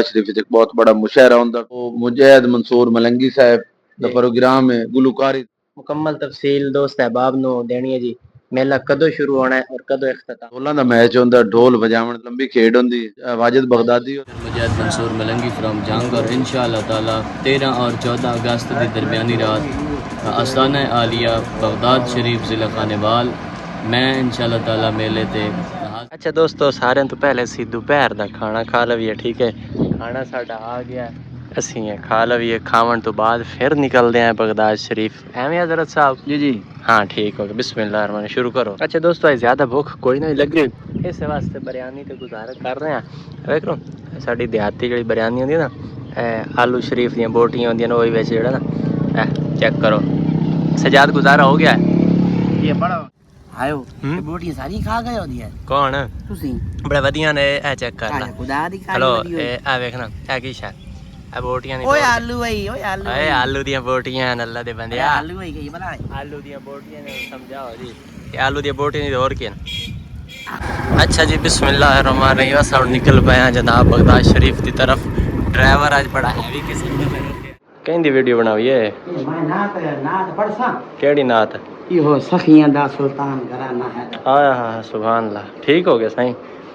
शरीफ एक बहुत बड़ा मुशायरा होंदा वो मुजैद मंसूर मलंगी साहब दा प्रोग्राम है गुलकारी मुकम्मल तफसील दोस्त अहबाब नो देनी है जी। मेला कदों शुरू होना है और कदों इख्तिताम। ढोलां दा मैच होंदा ढोल बजावन लंबी खेड होंदी वाजिद बगदादी मुजैद मंसूर मलंगी फ्राम जंग और इंशाअल्लाह ताला 13 और 14 अगस्त की दरमियानी रात आस्थाना आलिया बगदाद शरीफ ज़िला खानेवाल मैं इंशाअल्लाह ताला मेले ते। अच्छा दोस्तों सारे तो पहले असी दोपहर का खाना खा लवीए, ठीक है। खाना साडा आ गया, असी खा लवीए। खावन तो बाद फिर निकलते हैं बगदाद शरीफ। एवं हजरत साहब जी जी हाँ ठीक हो गया। बिस्मिल्लाह शुरू करो। अच्छा दोस्तों ज़्यादा भुख कोई नहीं लगी, इस वास्ते बिरयानी तो गुजारा कर रहे हैं। वेख लो साड़ी देहाती जी बिरयानी होंगी ना, आलू शरीफ दी बोटियां होंगे वही बिच जो ना चेक करो। सजाद गुजारा हो गया है ये बड़ा आयो बोटियां सारी खा गए होंदी है। कौन तुसी बड़ा वधिया ने ए चेक कर ला खुदा दी खा हेलो ए देखना ए की शा ए बोटियां ओए आलू भाई ओए आलू दी बोटियां अल्लाह दे बंदे आलू भाई की बना आलू दी बोटियां ने समझाओ जी ये आलू दी बोटियां और क्या। अच्छा जी बिस्मिल्लाहिर्रहमानिर्रहीम सब निकल पाए हैं जनाब बगदाद शरीफ की तरफ। ड्राइवर आज बड़ा हैवी किस्म का कहीं दी वीडियो बनाई है मैं नात पढ़ सा केड़ी नात यो सखियां दा सुल्तान घराना है। हां हां सुभान अल्लाह ठीक हो गया सही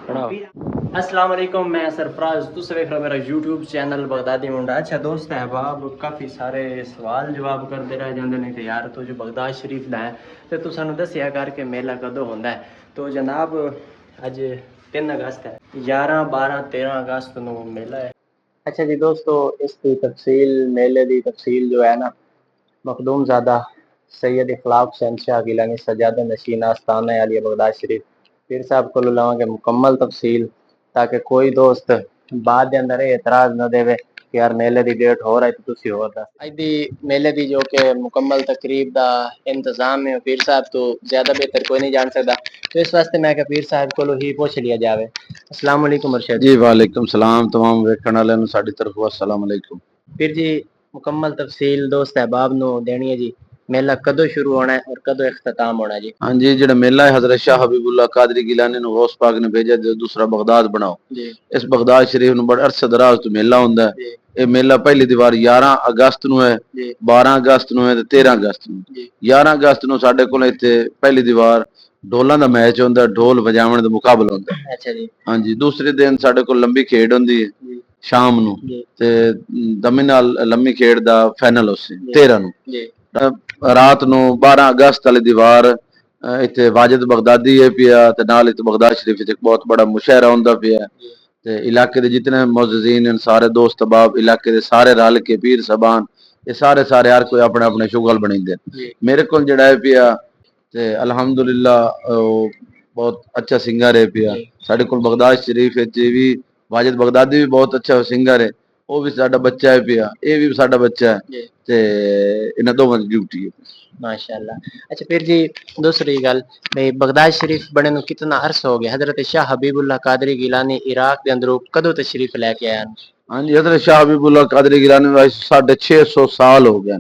बनाओ। अस्सलाम वालेकुम मैं सरफराज तुस देख रहे हो मेरा यूट्यूब चैनल बगदादी मुंडा। अच्छा दोस्त अहबाब काफ़ी सारे सवाल जवाब करते रह जाते हैं कि यार तू जो बगदाद शरीफ दा है तो तू सानू दसिया करके मेला कदों होंदा है। तो जनाब अज 3 अगस्त है, 11 12 13 अगस्त को मेला है। अच्छा जी दोस्तों इसकी तफसील मेले की तफसील जो है ना मखदूम ज़्यादा सैयद इखलाक शहनशाह गिलानी सजादा नशीन आस्थाना आलिया बगदाद शरीफ पीर साहब को लवांगे मुकम्मल तफसील ताकि कोई दोस्त बाद के अंदर एतराज़ न देवे कि यार मेले की डेट हो रही तो तुसी होर दस। अज दी मेले की जो कि मुकम्मल तकरीब का इंतजाम है पीर साहब तो ज़्यादा बेहतर कोई नहीं जान सकता, तो इस वास्ते मैं क्या पीर साहब को ही पूछ लिया जाए। अस्सलाम वालेकुम अरशद जी वालेकुम सलाम तमाम वेखण वाले नु साडी तरफ अस्सलाम वालेकुम। पीर जी मुकम्मल तफसील दोस्त अहबाब नो देनी है जी। मेला कदों शुरू होना है और कदों इख्तिताम होना है जी। हाँ जी जेड़ा मेला है हजरत शाह हबीबुल्लाह कादरी गिलानी नु गौस पाक ने भेजा जो दूसरा बगदाद बनाओ जी इस बगदाद शरीफ नु बड़ा अरसा दराज तो मेला होंदा है। ये मेला पहली दीवार 11 अगस्त नु है, 12 अगस्त नु है ते 13 अगस्त नु। 11 अगस्त नु साडे कोल इत्थे पहली दीवार ढोलां दा मैच होंदा, ढोल बजावन दा मुकाबला होंदा। अच्छा जी हाँ जी दूसरे दिन साडे कोल लंबी खेड होंदी है शाम नु ते दमे नाल लंबी खेड दा फाइनल होसी 13 नु। रात नु 12 अगस्त वाली दीवार इत्थे वाजिद बगदादी है पिया ते नाल इत्थे बगदाद शरीफ एक बहुत बड़ा मुशायरा होंदा पिया ते इलाके दे जितने मुअज्जिजीन हैं सारे दोस्त अहबाब इलाके दे सारे रल के पीर साहबान ये सारे सारे हर कोई अपने अपने शुगल बनींदे। मेरे को जेड़ा है पिया ते अल्हम्दुलिल्लाह बहुत अच्छा सिंगर है पिया साडे कोल बगदाद शरीफ विच भी वाजिद बगदादी भी बहुत अच्छा सिंगर है वो भी साडा बच्चा है पिया ये भी साडा बच्चा है ते इन्हां दोवां दी ड्यूटी है माशाल्लाह। अच्छा फिर जी दूसरी गल भाई बगदाद शरीफ बने नु कितना अरसा हो गया। हजरत शाह हबीबुल्लाह कादरी गिलानी इराक के अंदर कदों तशरीफ लेके आया। हाँ जी हजरत शाह हबीबुल्लाह कादरी गिलानी 650 साल हो गए।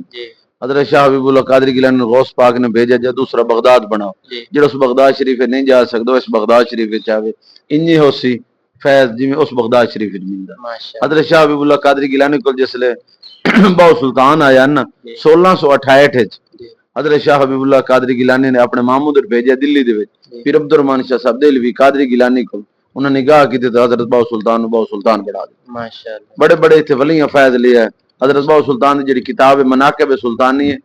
हजरत शाह हबीबुल्लाह कादरी गिलानी ने गौस पाक ने भेजा जो दूसरा बगदाद बनाओ जो उस बगदाद शरीफ नहीं जा सकता इस बगदाद शरीफ आवे इन्नी होसी फैज जिमें उस बगदाद शरीफ मिलता। हजरत शाह हबीबुल्लाह कादरी गिलानी को जिसले बहु सुल्तान आया ना 1668 हजरत शाह हबीबुल्लाह कादरी गिलानी ने अपने मामूद भेजा दिल्ली दे फिर अब्दुर्रहमान शाह साहब देलवी कादरी गिलानी को उन्होंने निगाह की तो हजरत बाबू सुल्तान बना दिया। माशाअल्लाह बड़े बड़े इतने वलियां फैज लिया। हजरत बाबू सुल्तान की जी किताब है मनाकिब सुल्तानी है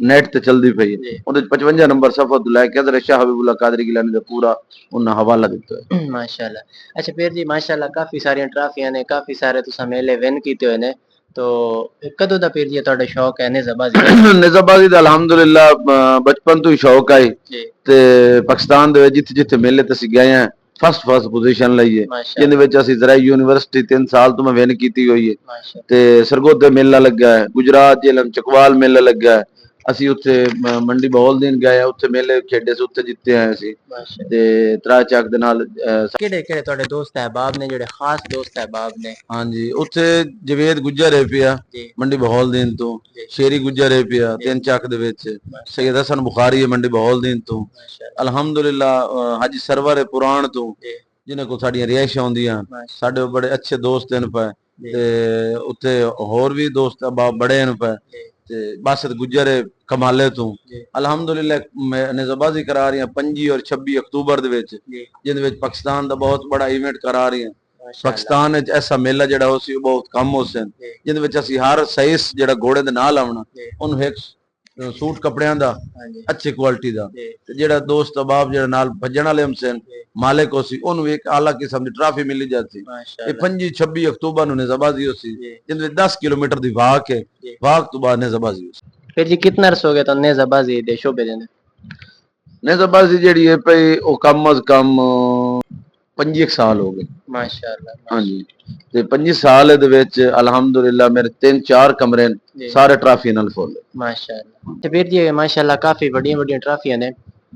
नेट ते चलती पई है 55 नंबर सफा तो लैके हजरत शाह हबीबुल्लाह कादरी गिलानी का पूरा उन्हें हवाला दिता है। माशाअल्लाह। अच्छा फिर जी माशाअल्लाह काफी सारी ट्राफियां ने काफी सारे तुसा मेले विन कीते हुए ने तो कदों दा फिर जी तुहाडा शौक है निजाबाजी निजाबाजी दा अल्हम्दुलिल्लाह बचपन तो ही शौक आई ते पाकिस्तान दे जिथे जिथे मेले ते गए हैं फर्स्ट पोजीशन लई है जिंदे विच असि ज़राई यूनिवर्सिटी 3 साल तो मैं विन कीती हुई है ते सरगोधे मेला लगा है गुजरात जेलम चकवाल मेला लगा है ਅਸੀਂ ਉੱਥੇ ਮੰਡੀ ਬਹੌਲਦੀਨ ਗਏ ਉੱਥੇ ਮੇਲੇ ਖੇਡੇ ਸੀ ਉੱਥੇ ਜਿੱਤੇ ਆਏ ਸੀ ਤੇ ਤਰਾ ਚੱਕ ਦੇ ਨਾਲ ਕਿਹੜੇ ਕਿਹੜੇ ਤੁਹਾਡੇ ਦੋਸਤ ਅਹਿਬਾਬ ਨੇ ਜਿਹੜੇ ਖਾਸ ਦੋਸਤ ਅਹਿਬਾਬ ਨੇ। ਹਾਂਜੀ ਉੱਥੇ ਜਵੇਦ ਗੁੱਜਰ ਹੈ ਪਿਆ ਮੰਡੀ ਬਹੌਲਦੀਨ ਤੋਂ ਸ਼ੇਰੀ ਗੁੱਜਰ ਹੈ ਪਿਆ ਤਿੰਨ ਚੱਕ ਦੇ ਵਿੱਚ ਸੈयद ਹਸਨ ਬੁਖਾਰੀ ਹੈ ਮੰਡੀ ਬਹੌਲਦੀਨ ਤੋਂ ਅਲਹਮਦੁਲਿਲਾ ਹਾਜੀ ਸਰਵਰ ਹੈ ਪੁਰਾਣ ਤੋਂ ਜਿਨ੍ਹਾਂ ਕੋਲ ਸਾਡੀਆਂ ਰਿਹਾਇਸ਼ਾਂ ਹੁੰਦੀਆਂ ਸਾਡੇ ਬੜੇ ਅੱਛੇ ਦੋਸਤ ਹਨ ਪਏ ਤੇ ਉੱਥੇ ਹੋਰ ਵੀ ਦੋਸਤ ਅਬਾਬ ਬੜੇ ਹਨ ਪਏ ਤੇ ਬਾਸਤ ਗੁਜਰ ਕਮਾਲੇ ਤੋਂ ਅਲਹਮਦੁਲਿਲਾ ਨਿਜ਼ਾਬਾਜ਼ੀ ਕਰਾ ਰਹੀਆਂ 25 ਔਰ 26 ਅਕਤੂਬਰ ਦੇ ਵਿੱਚ ਜਿਹਦੇ ਵਿੱਚ ਪਾਕਿਸਤਾਨ ਦਾ ਬਹੁਤ ਬੜਾ ਇਵੈਂਟ ਕਰਾ ਰਹੀਆਂ ਪਾਕਿਸਤਾਨ ਵਿੱਚ ਐਸਾ ਮੇਲਾ ਜਿਹੜਾ ਉਹ ਸੀ ਉਹ ਬਹੁਤ ਕਮ ਹੋ ਸਨ ਜਿਹਦੇ ਵਿੱਚ ਅਸੀਂ ਹਰ ਸਾਈਜ਼ ਜਿਹੜਾ ਘੋੜੇ ਦੇ ਨਾਲ ਆਉਣਾ ਉਹਨੂੰ ਇੱਕ ਸੂਟ ਕੱਪੜਿਆਂ ਦਾ ਅੱਛੀ ਕੁਆਲਿਟੀ ਦਾ ਤੇ ਜਿਹੜਾ ਦੋਸਤ ਅਬਾਬ ਜਿਹੜਾ ਨਾਲ ਭੱਜਣ ਵਾਲੇ ਹਮਸਨ ਮਾਲਿਕ ਹੋ ਸੀ ਉਹਨੂੰ ਇੱਕ ਆਲਾ ਕਿਸਮ ਦੀ ਟਰਾਫੀ ਮਿਲੀ ਜਾਂਦੀ ਇਹ 25 26 ਅਕਤੂਬਰ ਨੂੰ ਨਿਜ਼ਾਬਾਜ਼ੀ ਹੋ ਸੀ ਜਿਹਦੇ ਵਿੱਚ 10 ਕਿਲੋਮੀਟਰ ਦੀ ਵਾਕ ਹੈ ਵਾਕ ਤੋਂ ਬਾਅਦ ਨਿਜ਼ਾਬਾਜ਼ੀ ਹੋ ਸੀ फिर जी कितना अर्स हो गया तो नेजाबाजी दे शोबे देने ਨਿਜ਼ਾਬਾਜ਼ੀ ਜਿਹੜੀ ਹੈ ਭਈ ਉਹ ਕਮ ਅਜ਼ ਕਮ 25 ਸਾਲ ਹੋ ਗਏ माशाल्लाह ਹਾਂਜੀ ਤੇ 25 ਸਾਲ ਦੇ ਵਿੱਚ ਅਲਹਮਦੁਲਿਲਾ ਮੇਰੇ 3-4 ਕਮਰੇ ਨੇ ਸਾਰੇ ਟਰਾਫੀ ਨਾਲ ਫੁੱਲ माशाल्लाह तो फिर जी माशाल्लाह काफी बड़िया बड़िया ट्राफियां ने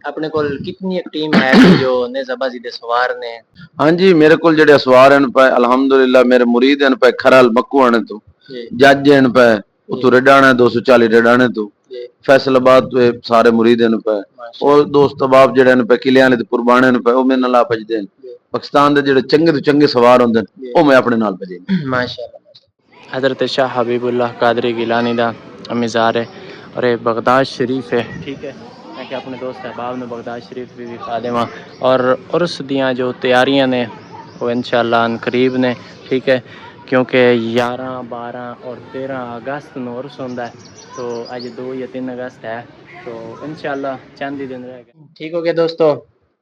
अपने को कितनी एक टीम है जो नेजाबाजी दे सवार ने ਹਾਂਜੀ ਮੇਰੇ ਕੋਲ ਜਿਹੜੇ ਅਸਵਾਰ ਹਨ ਪਏ ਅਲਹਮਦੁਲਿਲਾ ਮੇਰੇ ਮੁਰੀਦ ਹਨ ਪਏ ਖਰਲ ਮੱਕੂਆਣੇ ਤੋਂ ਜੱਜ ਹਨ ਪਏ ਉਤੋਂ ਰਡਾਣਾ 240 ਰਡਾਣੇ ਤੋਂ ਫੈਸਲਾਬਾਦ ਤੋਂ ਇਹ ਸਾਰੇ ਮੁਰੀਦ ਹਨ ਪਏ ਉਹ ਦੋਸਤ ਅਬਾਬ ਜਿਹੜੇ ਹਨ ਪਏ ਕਿਲਿਆਂ ਵਾਲੇ ਤੇ ਕੁਰਬਾਨੇ ਹਨ ਪਏ ਉਹ ਮੇਰੇ ਨਾਲ ਆ ਭਜਦੇ ਨੇ ਪਾਕਿਸਤਾਨ ਦੇ ਜਿਹੜੇ ਚੰਗੇ ਤੋਂ ਚੰਗੇ ਸਵਾਰ ਹੁੰਦੇ ਨੇ ਉਹ ਮੈਂ ਆਪਣੇ ਨਾਲ ਭਜੇ माशाल्लाह हजरत शाह हबीबुल्लाह कादरी गिलानी दा मज़ार है और ये बगदाद शरीफ है ठीक है मैं कि अपने दोस्त अहबाब ने बगदाद शरीफ भी दिखा देवां और उर्स दियां जो तैयारियां ने वो इंशाअल्लाह अन करीब ने ठीक है क्योंकि 11 12 और 13 अगस्त ਨੂੰ उर्स ਹੁੰਦਾ है तो आज 2 या 3 अगस्त है तो इंशाअल्लाह चंद ही दिन रह गए ठीक हो गया दोस्तों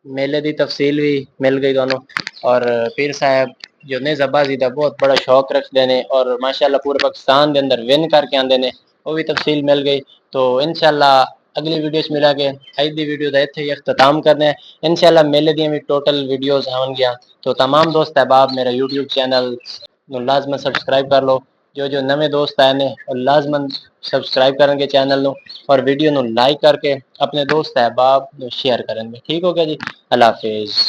मेले की तफसील भी मिल गई दोनों और पीर साहब जो नेज़ाबाजी का बहुत बड़ा शौक रखते हैं और माशाल्लाह पूरे पाकिस्तान के अंदर विन करके आते हैं वो भी तफसील मिल गई तो इंशाल्लाह अगली वीडियो च मिला के अज की वीडियो का इत्थे ही अख्ताम करने हैं इंशाल्लाह मेले दी भी टोटल वीडियोज आउणगियां तो तमाम दोस्त अहबाब मेरा यूट्यूब चैनल लाजमन सबसक्राइब कर लो जो नवे दोस्त आए ने लाजमन सबसक्राइब करेंगे चैनल नो और वीडियो नो लाइक करके अपने दोस्त अहबाब शेयर करेंगे ठीक हो गया जी अल्लाह हाफिज़।